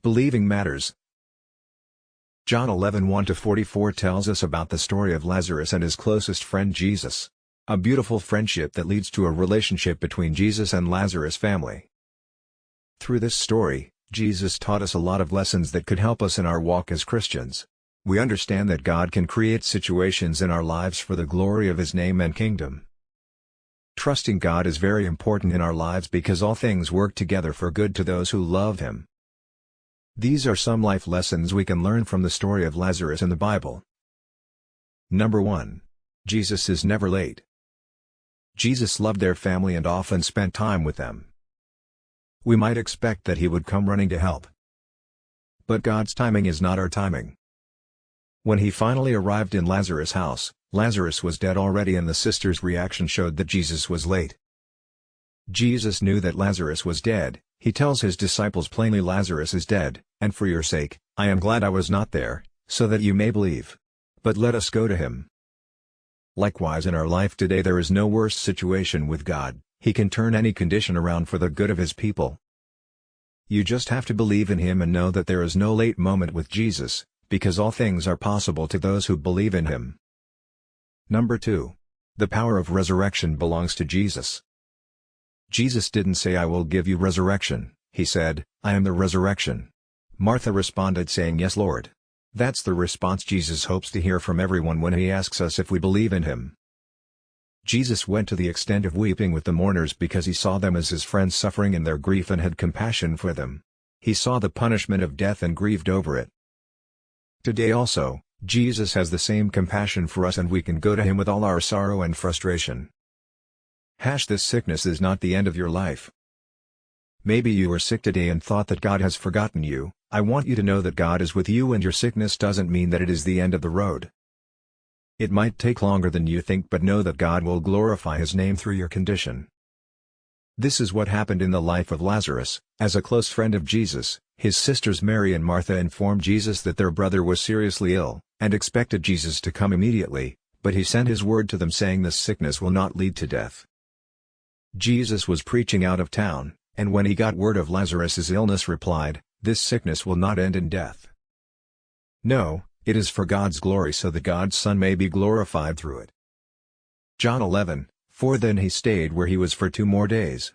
Believing matters. John 11:1-44 tells us about the story of Lazarus and his closest friend Jesus. A beautiful friendship that leads to a relationship between Jesus and Lazarus' family. Through this story, Jesus taught us a lot of lessons that could help us in our walk as Christians. We understand that God can create situations in our lives for the glory of His name and kingdom. Trusting God is very important in our lives because all things work together for good to those who love Him. These are some life lessons we can learn from the story of Lazarus in the Bible. Number 1. Jesus is never late. Jesus loved their family and often spent time with them. We might expect that He would come running to help. But God's timing is not our timing. When He finally arrived in Lazarus' house, Lazarus was dead already and the sisters' reaction showed that Jesus was late. Jesus knew that Lazarus was dead. He tells His disciples plainly, "Lazarus is dead, and for your sake, I am glad I was not there, so that you may believe. But let us go to him." Likewise in our life today there is no worse situation with God. He can turn any condition around for the good of His people. You just have to believe in Him and know that there is no late moment with Jesus, because all things are possible to those who believe in Him. Number 2. The power of resurrection belongs to Jesus. Jesus didn't say, "I will give you resurrection," He said, "I am the resurrection." Martha responded saying, "Yes, Lord." That's the response Jesus hopes to hear from everyone when He asks us if we believe in Him. Jesus went to the extent of weeping with the mourners because He saw them as His friends suffering in their grief and had compassion for them. He saw the punishment of death and grieved over it. Today also, Jesus has the same compassion for us and we can go to Him with all our sorrow and frustration. This sickness is not the end of your life. Maybe you are sick today and thought that God has forgotten you. I want you to know that God is with you and your sickness doesn't mean that it is the end of the road. It might take longer than you think, but know that God will glorify His name through your condition. This is what happened in the life of Lazarus. As a close friend of Jesus, his sisters Mary and Martha informed Jesus that their brother was seriously ill, and expected Jesus to come immediately, but He sent His word to them saying this sickness will not lead to death. Jesus was preaching out of town, and when He got word of Lazarus' illness replied, "This sickness will not end in death. No, it is for God's glory so that God's Son may be glorified through it." John 11:4 Then He stayed where He was for 2 more days.